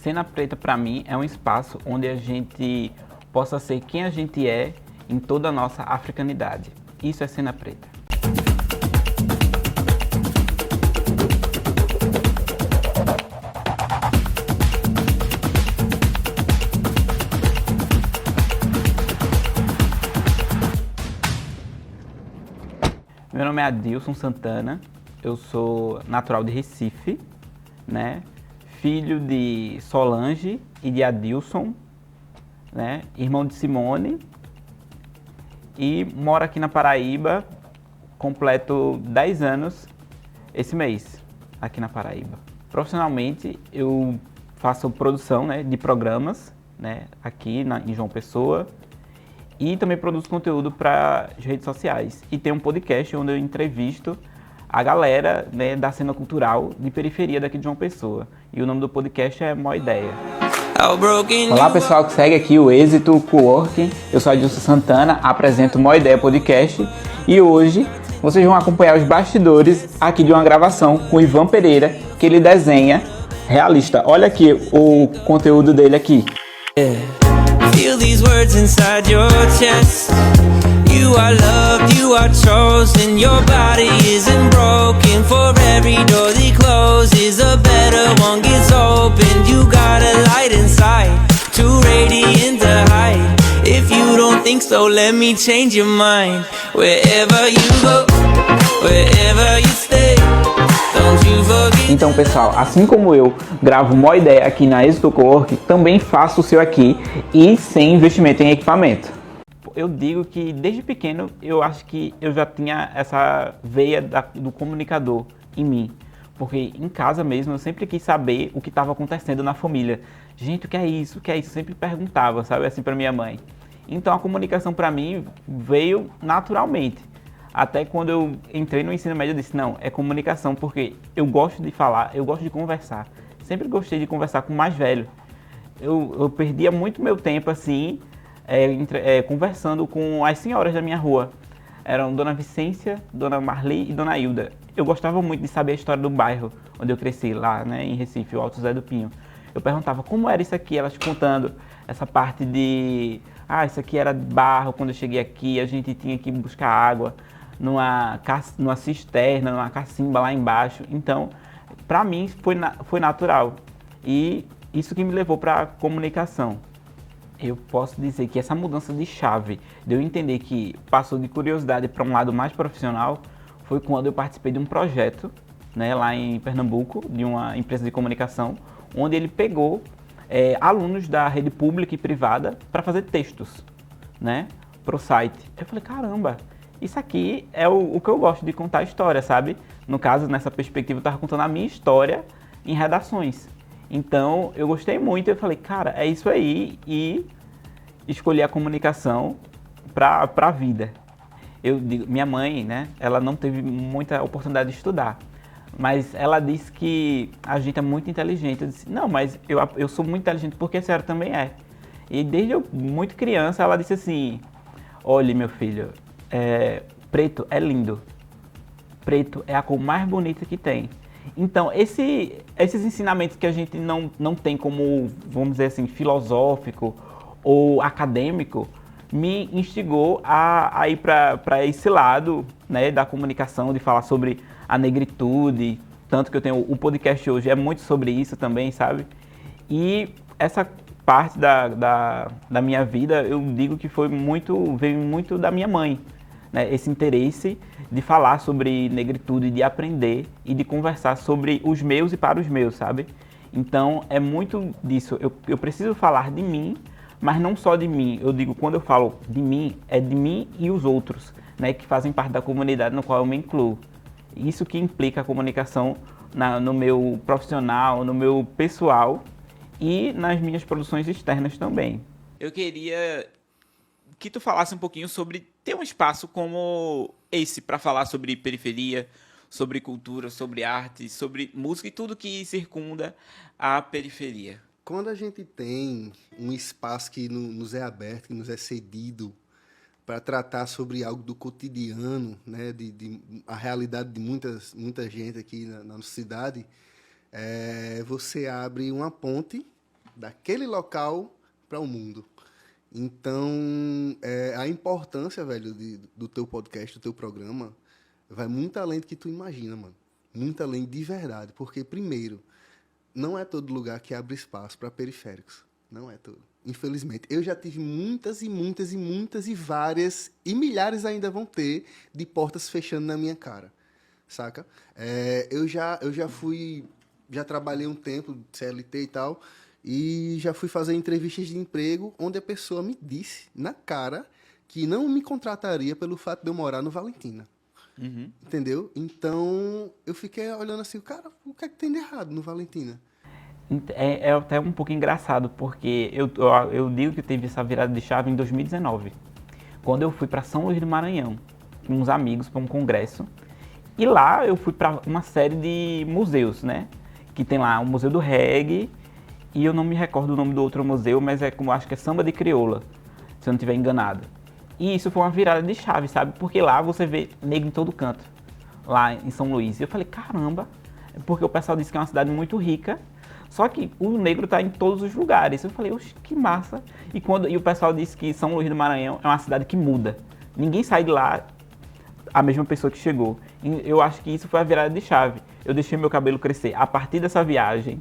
Cena Preta, para mim, é um espaço onde a gente possa ser quem a gente é em toda a nossa africanidade. Isso é Cena Preta. Meu nome é Adilson Santana, eu sou natural de Recife, né? Filho de Solange e de Adilson, né? Irmão de Simone, e moro aqui na Paraíba, completo 10 anos esse mês, aqui na Paraíba. Profissionalmente, eu faço produção, né, de programas, né, aqui em João Pessoa, e também produzo conteúdo para as redes sociais. E tem um podcast onde eu entrevisto a galera, né, da cena cultural de periferia daqui de João Pessoa. E o nome do podcast é Mó Ideia. Olá pessoal que segue aqui o Êxito Coworking. Eu sou Adilson Santana, apresento Mó Ideia Podcast. E hoje vocês vão acompanhar os bastidores aqui de uma gravação com o Ivan Pereira, que ele desenha realista. Olha aqui o conteúdo dele aqui. Feel these words inside your chest. You are loved, you are chosen. Your body isn't broken. For every door that closes, a better one gets opened. You got a light inside, too radiant to hide. If you don't think so, let me change your mind. Wherever you go, wherever you stay, don't you forget. Então pessoal, assim como eu gravo Mó Ideia aqui na Êxito Coworking, também faço o seu aqui e sem investimento em equipamento. Eu digo que desde pequeno eu acho que eu já tinha essa veia do comunicador em mim. Porque em casa mesmo eu sempre quis saber o que estava acontecendo na família. Gente, o que é isso? O que é isso? Eu sempre perguntava, sabe, assim, para minha mãe. Então a comunicação para mim veio naturalmente. Até quando eu entrei no ensino médio eu disse, não, é comunicação, porque eu gosto de falar, eu gosto de conversar. Sempre gostei de conversar com o mais velho. Eu perdia muito meu tempo assim, conversando com as senhoras da minha rua. Eram Dona Vicência, Dona Marli e Dona Hilda. Eu gostava muito de saber a história do bairro onde eu cresci, lá, né, em Recife, o Alto Zé do Pinho. Eu perguntava como era isso aqui, elas contando essa parte de... Ah, isso aqui era barro, quando eu cheguei aqui a gente tinha que buscar água numa cisterna, numa cacimba lá embaixo. Então, para mim foi natural. E isso que me levou para a comunicação. Eu posso dizer que essa mudança de chave, de eu entender que passou de curiosidade para um lado mais profissional, foi quando eu participei de um projeto, né, lá em Pernambuco, de uma empresa de comunicação, onde ele pegou alunos da rede pública e privada para fazer textos, né, para o site. Eu falei, caramba, isso aqui é o que eu gosto de contar história, sabe? No caso, nessa perspectiva, eu estava contando a minha história em redações. Então, eu gostei muito, eu falei, cara, é isso aí, e escolhi a comunicação para a vida. Eu digo, minha mãe, né, ela não teve muita oportunidade de estudar, mas ela disse que a gente é muito inteligente. Eu disse, não, mas eu sou muito inteligente porque a senhora também é. E desde eu muito criança, ela disse assim, olhe meu filho, preto é lindo, preto é a cor mais bonita que tem. Então, esses ensinamentos que a gente não tem como, vamos dizer assim, filosófico ou acadêmico, me instigou a ir para esse lado, né, da comunicação, de falar sobre a negritude, tanto que eu tenho o podcast hoje, é muito sobre isso também, sabe? E essa parte da minha vida, eu digo que veio muito da minha mãe, né, esse interesse de falar sobre negritude, de aprender e de conversar sobre os meus e para os meus, sabe? Então é muito disso, eu preciso falar de mim, mas não só de mim. Eu digo, quando eu falo de mim, é de mim e os outros, né, que fazem parte da comunidade no qual eu me incluo. Isso que implica a comunicação no meu profissional, no meu pessoal e nas minhas produções externas também. Eu queria que tu falasse um pouquinho sobre ter um espaço como esse para falar sobre periferia, sobre cultura, sobre arte, sobre música e tudo que circunda a periferia. Quando a gente tem um espaço que nos é aberto, que nos é cedido para tratar sobre algo do cotidiano, né, a realidade de muita gente aqui na nossa cidade, você abre uma ponte daquele local para o mundo. Então, a importância, velho, do teu podcast, do teu programa, vai muito além do que tu imagina, mano. Muito além de verdade. Porque, primeiro, não é todo lugar que abre espaço para periféricos. Não é todo. Infelizmente. Eu já tive muitas e várias, e milhares ainda vão ter, de portas fechando na minha cara. Saca? Eu já fui... Já trabalhei um tempo, CLT e tal, e já fui fazer entrevistas de emprego onde a pessoa me disse na cara que não me contrataria pelo fato de eu morar no Valentina. Uhum. Entendeu? Então, eu fiquei olhando assim, cara, o que é que tem de errado no Valentina? É até um pouco engraçado, porque eu digo que teve essa virada de chave em 2019, quando eu fui para São Luís do Maranhão, com uns amigos, para um congresso, e lá eu fui para uma série de museus, né? Que tem lá o Museu do Reggae, e eu não me recordo o nome do outro museu, mas acho que é Samba de Crioula, se eu não estiver enganado. E isso foi uma virada de chave, sabe? Porque lá você vê negro em todo canto, lá em São Luís. E eu falei, caramba, porque o pessoal disse que é uma cidade muito rica, só que o negro tá em todos os lugares. Eu falei, oxe, que massa. E o pessoal disse que São Luís do Maranhão é uma cidade que muda. Ninguém sai de lá a mesma pessoa que chegou. E eu acho que isso foi a virada de chave. Eu deixei meu cabelo crescer a partir dessa viagem.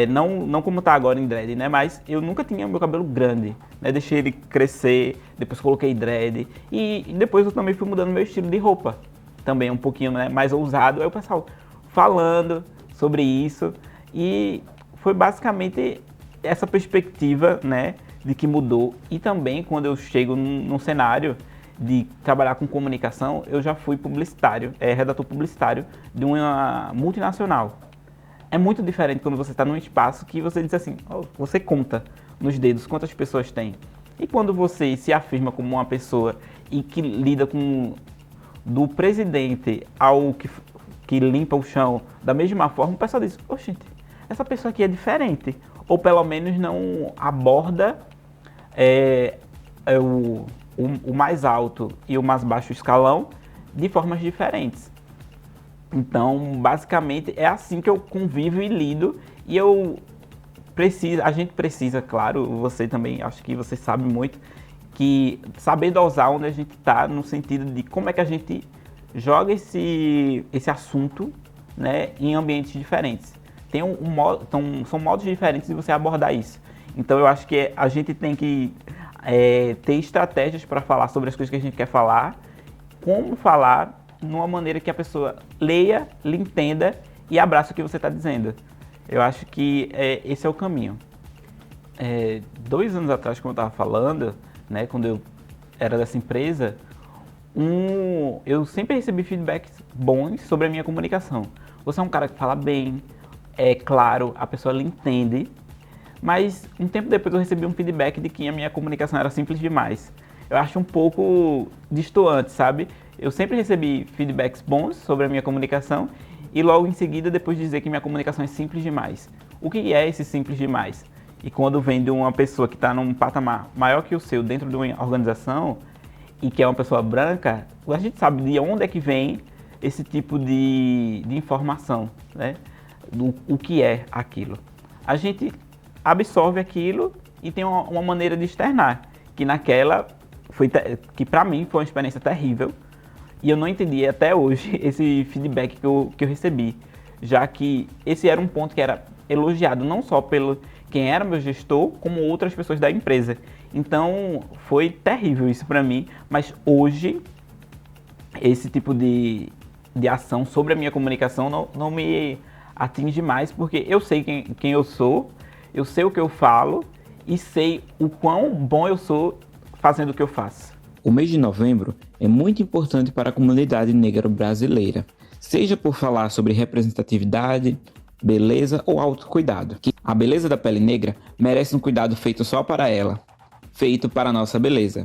Não como tá agora em dread, né? Mas eu nunca tinha meu cabelo grande, né? Deixei ele crescer, depois coloquei dread. E depois eu também fui mudando meu estilo de roupa. Também um pouquinho, né, mais ousado. Aí o pessoal falando sobre isso. E foi basicamente essa perspectiva, né, de que mudou. E também quando eu chego num cenário de trabalhar com comunicação, eu já fui publicitário, redator publicitário de uma multinacional. É muito diferente quando você está num espaço que você diz assim, você conta nos dedos quantas pessoas tem. E quando você se afirma como uma pessoa e que lida com do presidente ao que limpa o chão da mesma forma, o pessoal diz, gente, essa pessoa aqui é diferente. Ou pelo menos não aborda o mais alto e o mais baixo escalão de formas diferentes. Então, basicamente, é assim que eu convivo e lido. E a gente precisa, claro, você também, acho que você sabe muito, que saber dosar onde a gente está, no sentido de como é que a gente joga esse assunto, né, em ambientes diferentes. São modos diferentes de você abordar isso. Então, eu acho que a gente tem que ter estratégias para falar sobre as coisas que a gente quer falar, como falar numa maneira que a pessoa leia, lhe entenda e abrace o que você está dizendo. Eu acho que esse é o caminho. 2 anos atrás, como eu estava falando, né, quando eu era dessa empresa, eu sempre recebi feedbacks bons sobre a minha comunicação. Você é um cara que fala bem, é claro, a pessoa lhe entende, mas um tempo depois eu recebi um feedback de que a minha comunicação era simples demais. Eu acho um pouco destoante, sabe? Eu sempre recebi feedbacks bons sobre a minha comunicação e logo em seguida depois dizer que minha comunicação é simples demais. O que é esse simples demais? E quando vem de uma pessoa que está num patamar maior que o seu dentro de uma organização e que é uma pessoa branca, a gente sabe de onde é que vem esse tipo de informação, né? O que é aquilo. A gente absorve aquilo e tem uma maneira de externar, que que para mim foi uma experiência terrível. E eu não entendi até hoje esse feedback que eu recebi, já que esse era um ponto que era elogiado não só pelo quem era meu gestor, como outras pessoas da empresa. Então foi terrível isso para mim, mas hoje esse tipo de ação sobre a minha comunicação não me atinge mais, porque eu sei quem eu sou, eu sei o que eu falo e sei o quão bom eu sou fazendo o que eu faço. O mês de novembro é muito importante para a comunidade negra brasileira, seja por falar sobre representatividade, beleza ou autocuidado. A beleza da pele negra merece um cuidado feito só para ela, feito para a nossa beleza.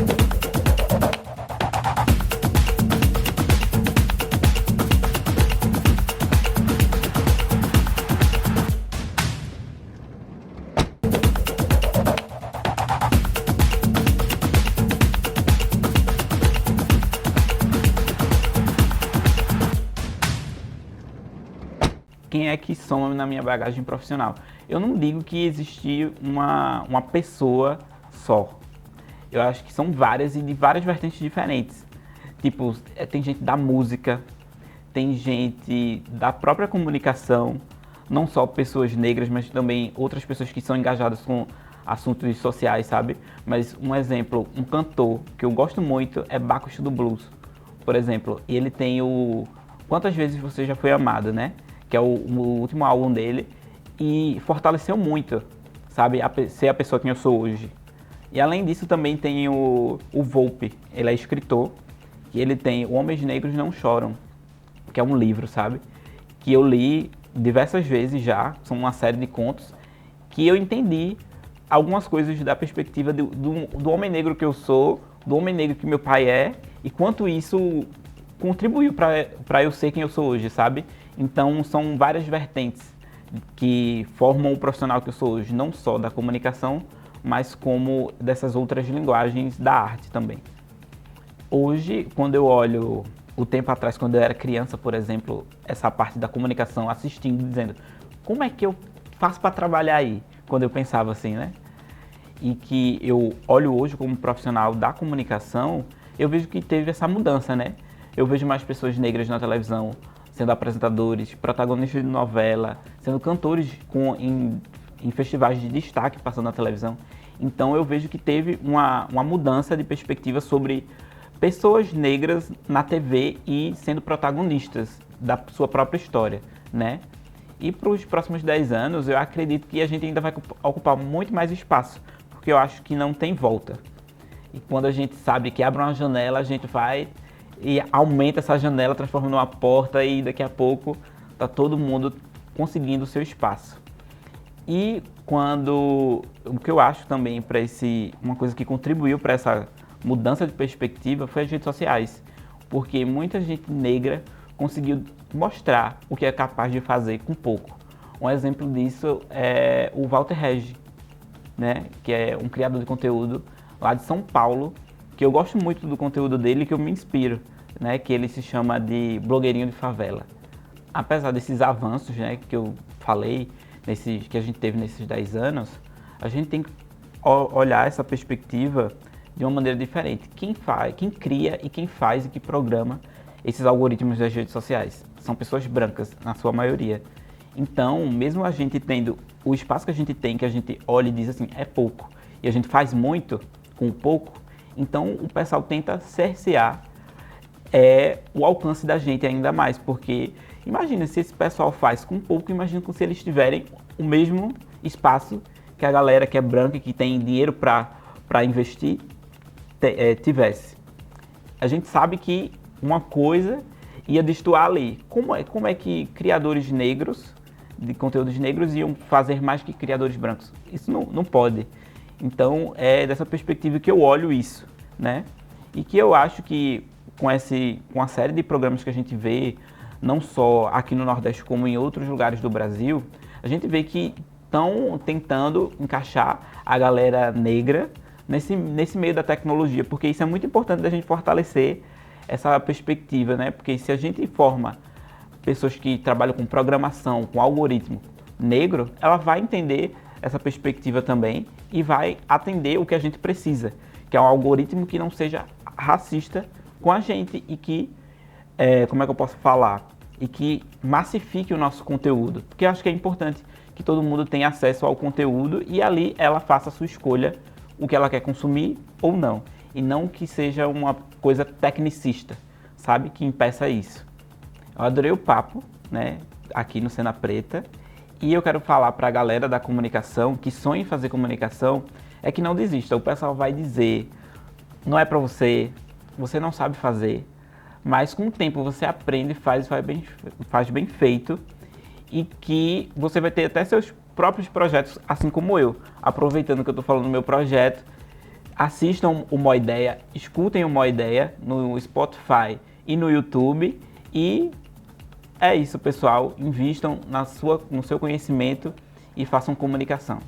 quem é que soma na minha bagagem profissional. Eu não digo que existe uma pessoa só. Eu acho que são várias e de várias vertentes diferentes. Tipo, tem gente da música, tem gente da própria comunicação, não só pessoas negras, mas também outras pessoas que são engajadas com assuntos sociais, sabe? Mas um exemplo, um cantor que eu gosto muito é Bacchus do Blues, por exemplo. E ele tem o Quantas Vezes Você Já Foi Amado, né? Que é o último álbum dele. E fortaleceu muito, sabe? Ser a pessoa que eu sou hoje. E além disso também tem o Volpe, ele é escritor. E ele tem O Homens Negros Não Choram, que é um livro, sabe? Que eu li diversas vezes já, são uma série de contos, que eu entendi algumas coisas da perspectiva do homem negro que eu sou, do homem negro que meu pai é, e quanto isso contribuiu para eu ser quem eu sou hoje, sabe? Então são várias vertentes que formam o profissional que eu sou hoje, não só da comunicação, mas como dessas outras linguagens da arte também. Hoje, quando eu olho o tempo atrás, quando eu era criança, por exemplo, essa parte da comunicação, assistindo, dizendo, como é que eu faço para trabalhar aí? Quando eu pensava assim, né? E que eu olho hoje como profissional da comunicação, eu vejo que teve essa mudança, né? Eu vejo mais pessoas negras na televisão, sendo apresentadores, protagonistas de novela, sendo cantores em festivais de destaque passando na televisão. Então eu vejo que teve uma mudança de perspectiva sobre pessoas negras na TV e sendo protagonistas da sua própria história, né? E para os próximos 10 anos, eu acredito que a gente ainda vai ocupar muito mais espaço, porque eu acho que não tem volta. E quando a gente sabe que abre uma janela, a gente vai e aumenta essa janela, transforma numa porta e daqui a pouco tá todo mundo conseguindo o seu espaço. E o que eu acho também para uma coisa que contribuiu para essa mudança de perspectiva foi as redes sociais, porque muita gente negra conseguiu mostrar o que é capaz de fazer com pouco. Um exemplo disso é o Walter Regi, né, que é um criador de conteúdo lá de São Paulo, que eu gosto muito do conteúdo dele, que eu me inspiro, né, que ele se chama de blogueirinho de favela. Apesar desses avanços, né, que eu falei, que a gente teve nesses 10 anos, a gente tem que olhar essa perspectiva de uma maneira diferente. Quem cria e quem faz e que programa esses algoritmos das redes sociais são pessoas brancas, na sua maioria. Então, mesmo a gente tendo o espaço que a gente tem, que a gente olha e diz assim, é pouco, e a gente faz muito com pouco, então o pessoal tenta cercear o alcance da gente ainda mais, porque imagina se esse pessoal faz com pouco, imagina se eles tiverem o mesmo espaço que a galera que é branca, que tem dinheiro para investir, tivesse. A gente sabe que uma coisa ia destoar ali. Como é que criadores negros, de conteúdos negros, iam fazer mais que criadores brancos? Isso não pode. Então, é dessa perspectiva que eu olho isso, né? E que eu acho que com a série de programas que a gente vê, não só aqui no Nordeste como em outros lugares do Brasil, a gente vê que estão tentando encaixar a galera negra nesse meio da tecnologia, porque isso é muito importante da gente fortalecer essa perspectiva, né? Porque se a gente forma pessoas que trabalham com programação, com algoritmo negro, ela vai entender essa perspectiva também e vai atender o que a gente precisa, que é um algoritmo que não seja racista com a gente e que, como é que eu posso falar? E que massifique o nosso conteúdo, porque eu acho que é importante que todo mundo tenha acesso ao conteúdo e ali ela faça a sua escolha, o que ela quer consumir ou não, e não que seja uma coisa tecnicista, sabe, que impeça isso. Eu adorei o papo, né, aqui no Cena Preta, e eu quero falar para a galera da comunicação que sonha em fazer comunicação, é que não desista. O pessoal vai dizer, não é para você, você não sabe fazer, mas com o tempo você aprende e faz bem feito, e que você vai ter até seus próprios projetos, assim como eu. Aproveitando que eu estou falando do meu projeto, assistam o Mó Ideia, escutem o Mó Ideia no Spotify e no YouTube. E é isso, pessoal. Invistam no seu conhecimento e façam comunicação.